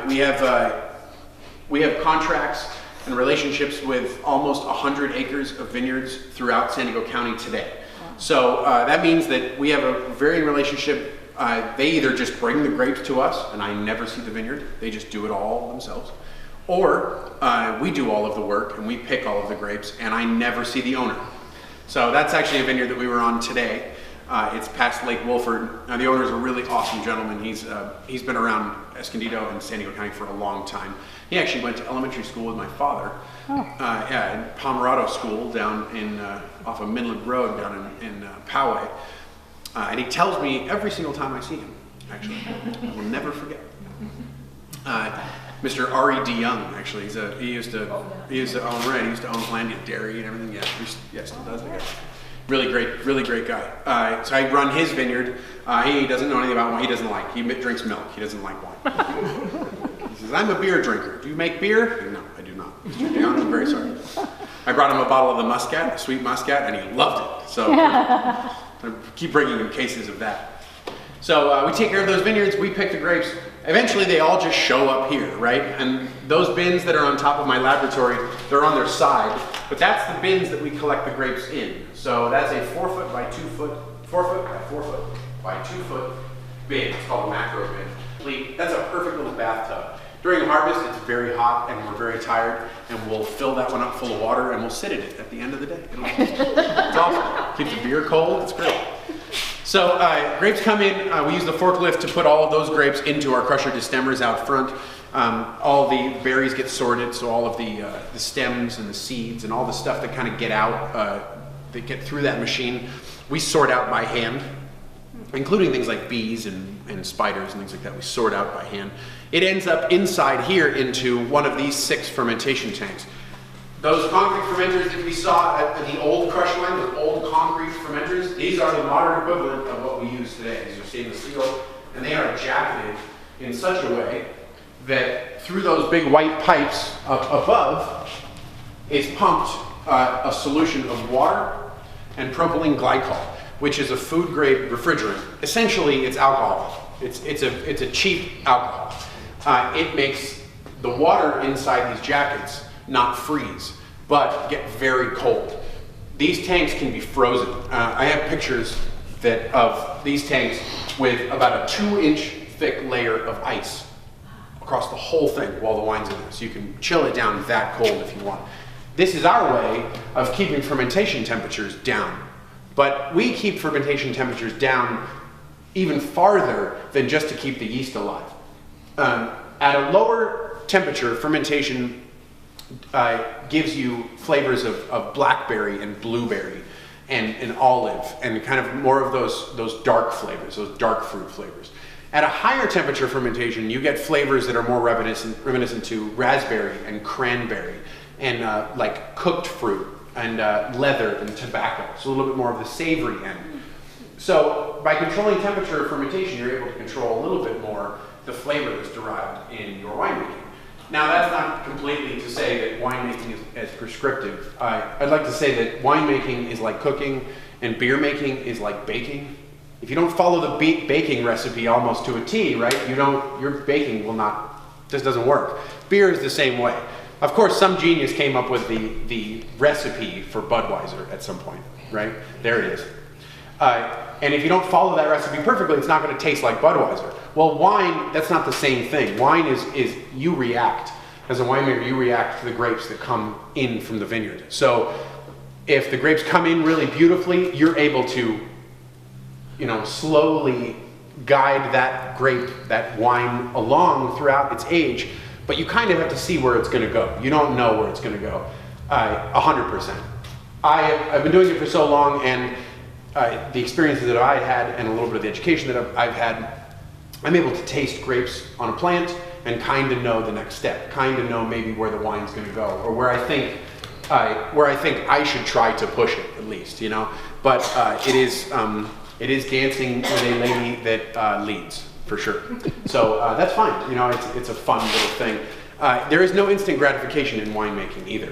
We have contracts and relationships with almost 100 acres of vineyards throughout San Diego County today. So that means that we have a varying relationship. They either just bring the grapes to us, and I never see the vineyard. They just do it all themselves. Or we do all of the work and we pick all of the grapes and I never see the owner. So that's actually a vineyard that we were on today. It's past Lake Wolford. The owner is a really awesome gentleman. He's been around Escondido and San Diego County for a long time. He actually went to elementary school with my father. In Pomerado School down in off of Midland Road down in Poway. And he tells me every single time I see him, actually. I will never forget. Mr. R.E. DeYoung, actually, he used to own Hollandia Dairy and everything. Yeah, still does, I guess. Really great guy. So I run his vineyard. He doesn't know anything about wine. He doesn't like. He drinks milk. He doesn't like wine. He says, "I'm a beer drinker. Do you make beer?" No, I do not. Mr. DeYoung, I'm very sorry. I brought him a bottle of the Muscat, the sweet Muscat, and he loved it. So I keep bringing him cases of that. So we take care of those vineyards. We pick the grapes. Eventually they all just show up here, right? And those bins that are on top of my laboratory, they're on their side, but that's the bins that we collect the grapes in. So that's a 4 foot by 2 foot, 4 foot by 4 foot by 2 foot bin. It's called a macro bin. That's a perfect little bathtub. During harvest, it's very hot and we're very tired, and we'll fill that one up full of water and we'll sit in it at the end of the day. It's awesome. Keeps the beer cold, it's great. So grapes come in, we use the forklift to put all of those grapes into our crusher destemmers out front. All the berries get sorted, so all of the stems and the seeds and all the stuff that kind of get out, that get through that machine, we sort out by hand, including things like bees and spiders and things like that. We sort out by hand. It ends up inside here into one of these 6 fermentation tanks. Those concrete fermenters that we saw at the old crush line, those old concrete fermenters, these are the modern equivalent of what we use today. These are stainless steel, and they are jacketed in such a way that through those big white pipes up above is pumped a solution of water and propylene glycol, which is a food-grade refrigerant. Essentially, it's alcohol. It's a cheap alcohol. It makes the water inside these jackets not freeze, but get very cold. These tanks can be frozen. I have pictures of these tanks with about a 2-inch thick layer of ice across the whole thing while the wine's in there. So you can chill it down that cold if you want. This is our way of keeping fermentation temperatures down. But we keep fermentation temperatures down even farther than just to keep the yeast alive. At a lower temperature, fermentation gives you flavors of blackberry and blueberry and olive and kind of more of those dark flavors, those dark fruit flavors. At a higher temperature fermentation, you get flavors that are more reminiscent to raspberry and cranberry and like cooked fruit and leather and tobacco, so a little bit more of the savory end. So by controlling temperature of fermentation, you're able to control a little bit more the flavor that's derived in your winemaking. Now, that's not completely to say that winemaking is as prescriptive. I'd like to say that winemaking is like cooking and beer making is like baking. If you don't follow the baking recipe almost to a T, right, your baking just doesn't work. Beer is the same way. Of course, some genius came up with the recipe for Budweiser at some point, right? There it is. And if you don't follow that recipe perfectly, it's not going to taste like Budweiser. Well, wine, that's not the same thing. Wine is you react. As a winemaker, you react to the grapes that come in from the vineyard. So if the grapes come in really beautifully, you're able to, slowly guide that grape, that wine along throughout its age, but you kind of have to see where it's going to go. You don't know where it's going to go 100%. I've been doing it for so long, and the experiences that I had and a little bit of the education that I've had, I'm able to taste grapes on a plant and kind of know the next step, kind of know maybe where the wine's going to go, or where I think I should try to push it at least, you know. But it is dancing with a lady that leads, for sure. So that's fine, you know. It's a fun little thing. There is no instant gratification in winemaking either.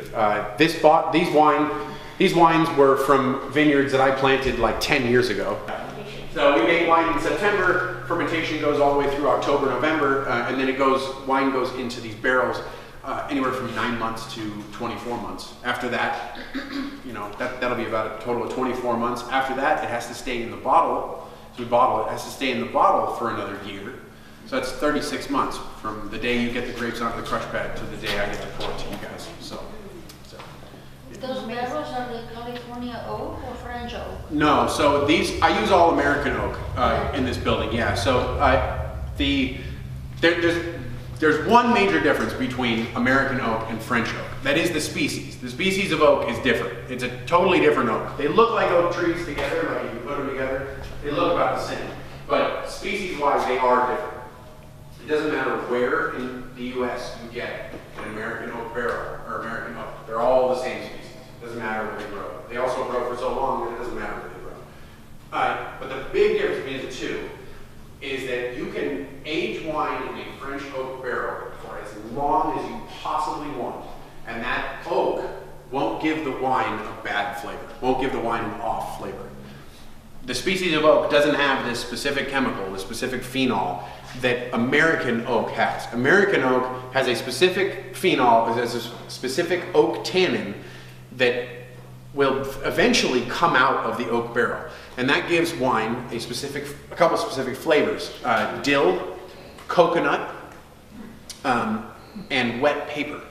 These wines were from vineyards that I planted like 10 years ago. So we make wine in September, fermentation goes all the way through October, November, and then wine goes into these barrels anywhere from 9 months to 24 months. After that, you know, that'll be about a total of 24 months. After that, it has to stay in the bottle. So we bottle it, has to stay in the bottle for another year. So that's 36 months from the day you get the grapes onto the crush pad to the day I get to pour it to you guys. So. Those barrels are the California oak or French oak? No, so I use all American oak in this building. Yeah. So there's one major difference between American oak and French oak. That is the species. The species of oak is different. It's a totally different oak. They look like oak trees together, like if you put them together, they look about the same. But species-wise, they are different. It doesn't matter where in the U.S. you get an American oak barrel or American oak. They're all the same species. It doesn't matter where they grow. They also grow for so long that it doesn't matter where they grow. But the big difference between the two is that you can age wine in a French oak barrel for as long as you possibly want. And that oak won't give the wine a bad flavor, won't give the wine an off flavor. The species of oak doesn't have this specific chemical, this specific phenol that American oak has. American oak has a specific phenol, has a specific oak tannin that will eventually come out of the oak barrel. And that gives wine a couple specific flavors. Dill, coconut, and wet paper.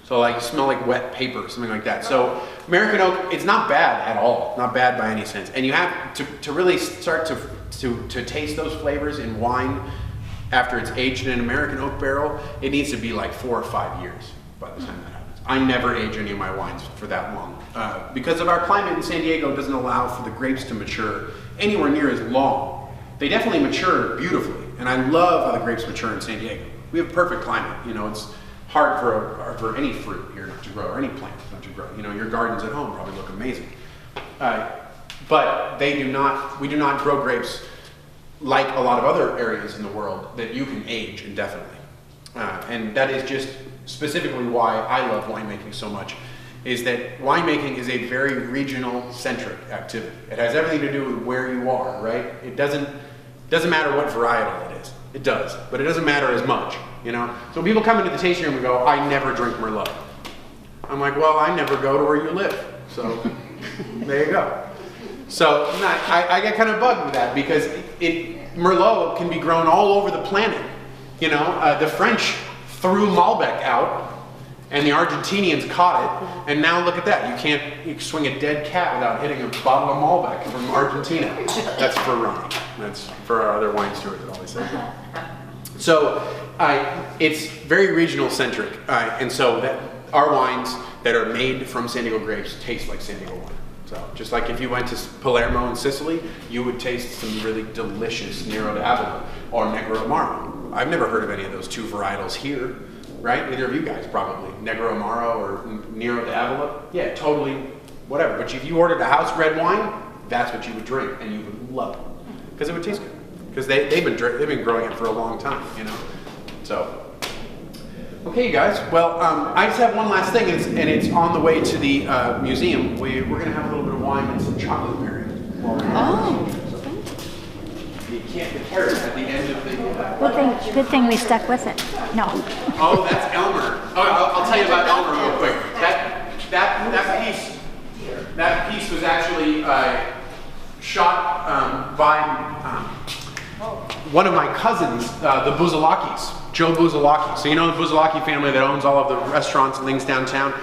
So like you smell like wet paper, something like that. So American oak, it's not bad at all, not bad by any sense. And you have to really start to taste those flavors in wine after it's aged in an American oak barrel. It needs to be like 4 or 5 years by the time that happens. I never age any of my wines for that long. Because of our climate in San Diego doesn't allow for the grapes to mature anywhere near as long. They definitely mature beautifully, and I love how the grapes mature in San Diego. We have perfect climate. You know, it's hard for any fruit here not to grow, or any plant not to grow. You know, your gardens at home probably look amazing. But we do not grow grapes like a lot of other areas in the world that you can age indefinitely. And that is just specifically why I love winemaking so much, is that winemaking is a very regional-centric activity. It has everything to do with where you are, right? It doesn't matter what varietal it is. It does, but it doesn't matter as much, you know? So when people come into the tasting room and go, I never drink Merlot. I'm like, well, I never go to where you live. So there you go. So I get kind of bugged with that, because Merlot can be grown all over the planet. You know, the French threw Malbec out, and the Argentinians caught it, and now look at that. You swing a dead cat without hitting a bottle of Malbec from Argentina. That's for Ronnie. That's for our other wine stewards that always say that. So it's very regional centric, and so that our wines that are made from San Diego grapes taste like San Diego wine. So just like if you went to Palermo in Sicily, you would taste some really delicious Nero d'Avola or Negro Amaro. I've never heard of any of those two varietals here, right? Neither of you guys probably. Negro Amaro or Nero d'Avola. Yeah, totally whatever. But if you ordered a house red wine, that's what you would drink, and you would love it, because it would taste good. Because they've been growing it for a long time, you know. So, okay, you guys. Well, I just have one last thing, and it's on the way to the museum. We're going to have a little bit of wine and some chocolate berry. You can't compare it at the end of the... Good thing we stuck with it. No. Oh, that's Elmer. Oh, I'll tell you about Elmer real quick. That piece was actually shot by one of my cousins, the Buzalakis, Joe Buzalaki. So you know the Buzalaki family that owns all of the restaurants and things downtown?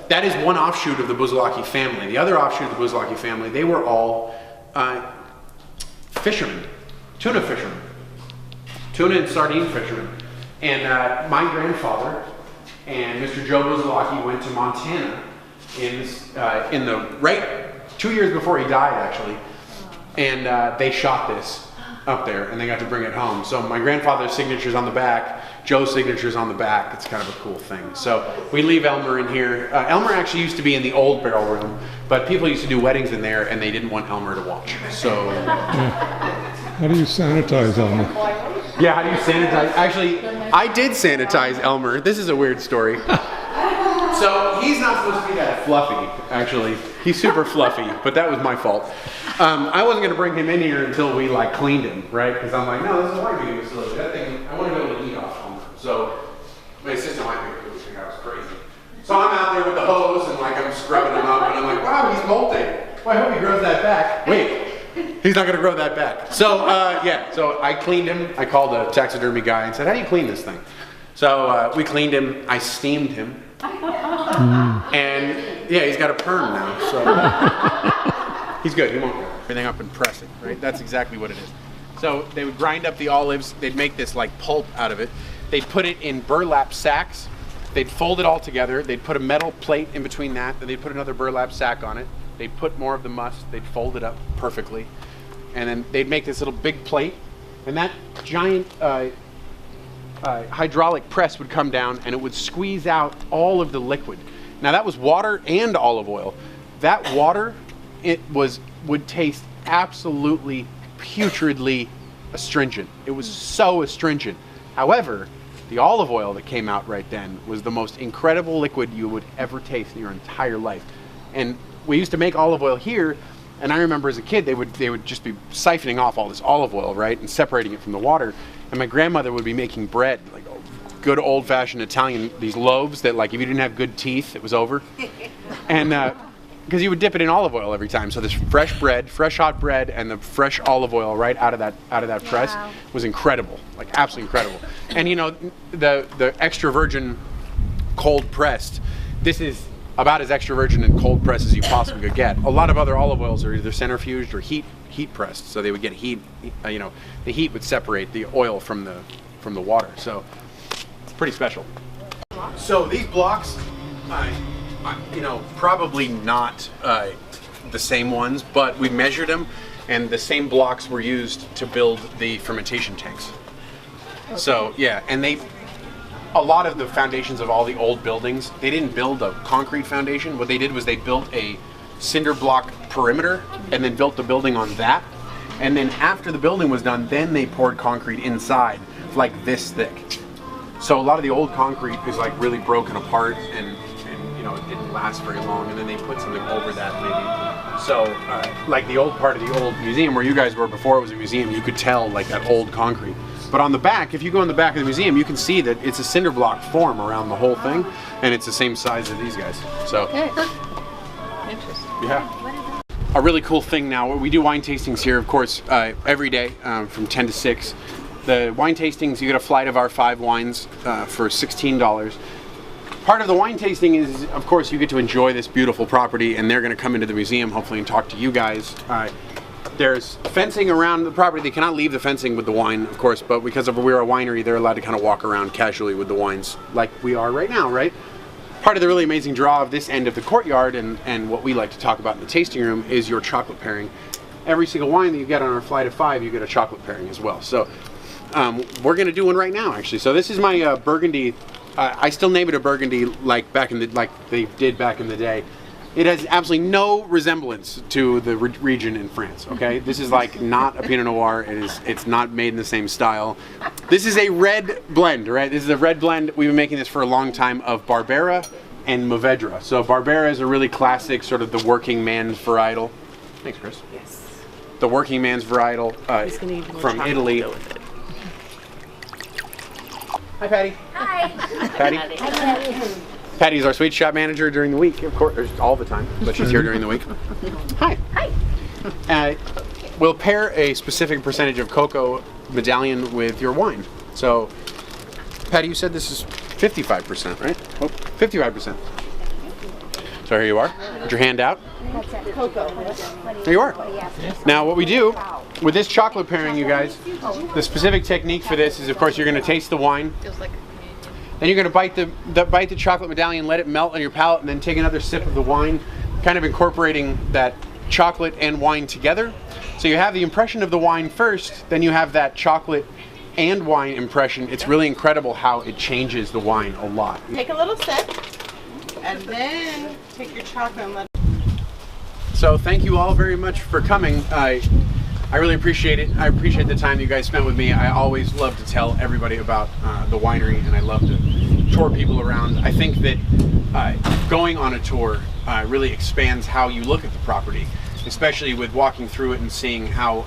That is one offshoot of the Buzalaki family. The other offshoot of the Buzalaki family, they were all fishermen, tuna fishermen, tuna and sardine fishermen. And my grandfather and Mr. Joe Buzalaki went to Montana in the right 2 years before he died, actually, and they shot this up there, and they got to bring it home. So my grandfather's signature's on the back, Joe's signature's on the back. It's kind of a cool thing. So we leave Elmer in here. Elmer actually used to be in the old barrel room, but people used to do weddings in there, and they didn't want Elmer to watch. So How do you sanitize Elmer? yeah, how do you sanitize? Actually, I did sanitize Elmer. This is a weird story. So he's not supposed to be that fluffy, actually. He's super fluffy, but that was my fault. I wasn't going to bring him in here until we like cleaned him, right? Because I'm like, no, this is a winemaking facility. That thing, I want to be able to eat off Elmer. So my assistant winemaker was thinking I was crazy. So I'm out there with the hose and like I'm scrubbing him up, and I'm like, wow, he's molting. Well, I hope he grows that back. Wait. He's not going to grow that back. So, yeah, so I cleaned him. I called a taxidermy guy and said, how do you clean this thing? So we cleaned him. I steamed him. And, yeah, he's got a perm now. So he's good. He won't go. Everything up and press it, right? That's exactly what it is. So they would grind up the olives. They'd make this, like, pulp out of it. They'd put it in burlap sacks. They'd fold it all together. They'd put a metal plate in between that. Then they'd put another burlap sack on it. They'd put more of the must. They'd fold it up perfectly. And then they'd make this little big plate, and that giant hydraulic press would come down, and it would squeeze out all of the liquid. Now that was water and olive oil. That water, would taste absolutely putridly astringent. It was so astringent. However, the olive oil that came out right then was the most incredible liquid you would ever taste in your entire life. And we used to make olive oil here. And I remember as a kid, they would just be siphoning off all this olive oil, right, and separating it from the water. And my grandmother would be making bread, like good old-fashioned Italian, these loaves that, like, if you didn't have good teeth, it was over. And because you would dip it in olive oil every time, so this fresh bread, fresh hot bread, and the fresh olive oil right out of that press was incredible, like absolutely incredible. And you know, the extra virgin cold pressed, this is about as extra virgin and cold pressed as you possibly could get. A lot of other olive oils are either centrifuged or heat pressed, so they would get heat. You know, the heat would separate the oil from the water. So it's pretty special. So these blocks, you know, probably not the same ones, but we measured them, and the same blocks were used to build the fermentation tanks. Okay. So yeah, and a lot of the foundations of all the old buildings, they didn't build a concrete foundation. What they did was they built a cinder block perimeter and then built the building on that. And then after the building was done, then they poured concrete inside, like this thick. So a lot of the old concrete is like really broken apart, and you know, it didn't last very long. And then they put something over that maybe. So like the old part of the old museum where you guys were before it was a museum, you could tell like that old concrete. But on the back, if you go in the back of the museum, you can see that it's a cinder block form around the whole thing, and it's the same size as these guys. So, okay. Interesting. Yeah. A really cool thing now, we do wine tastings here, of course, every day from 10 to 6. The wine tastings, you get a flight of our 5 wines for $16. Part of the wine tasting is, of course, you get to enjoy this beautiful property, and they're going to come into the museum, hopefully, and talk to you guys. There's fencing around the property. They cannot leave the fencing with the wine, of course, but because we're a winery, they're allowed to kind of walk around casually with the wines like we are right now, right? Part of the really amazing draw of this end of the courtyard and what we like to talk about in the tasting room is your chocolate pairing. Every single wine that you get on our flight of 5, you get a chocolate pairing as well. So we're going to do one right now, actually. So this is my Burgundy. I still name it a Burgundy like they did back in the day. It has absolutely no resemblance to the region in France, okay? This is like not a Pinot Noir. It's not made in the same style. This is a red blend, right? This is a red blend. We've been making this for a long time of Barbera and Mourvedre. So Barbera is a really classic, sort of the working man's varietal. Thanks, Chris. Yes. The working man's varietal from Italy. Hi, Patty. Hi. Patty. Hi, Patty. Patty's our sweet shop manager during the week, of course, all the time, but she's here during the week. Hi. Hi. We'll pair a specific percentage of cocoa medallion with your wine. So, Patty, you said this is 55%, right? Oh, 55%. So here you are. Put your hand out. There you are. Now what we do with this chocolate pairing, you guys, the specific technique for this is, of course, you're going to taste the wine. Then you're going to bite the chocolate medallion, let it melt on your palate, and then take another sip of the wine, kind of incorporating that chocolate and wine together. So you have the impression of the wine first, then you have that chocolate and wine impression. It's really incredible how it changes the wine a lot. Take a little sip, and then take your chocolate and let it. So thank you all very much for coming. I really appreciate it. I appreciate the time you guys spent with me. I always love to tell everybody about the winery, and I love to tour people around. I think that going on a tour really expands how you look at the property, especially with walking through it and seeing how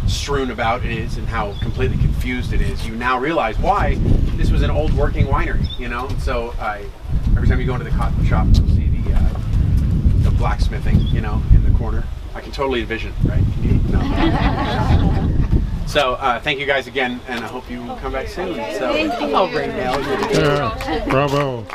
strewn about it is and how completely confused it is. You now realize why this was an old working winery, you know? So every time you go into the cotton shop, you'll see the blacksmithing, you know, in the corner. I can totally envision, right? Can you? No. So thank you guys again, and I hope you come back soon. So, Thank you. oh, great, Mel. Yeah, bravo.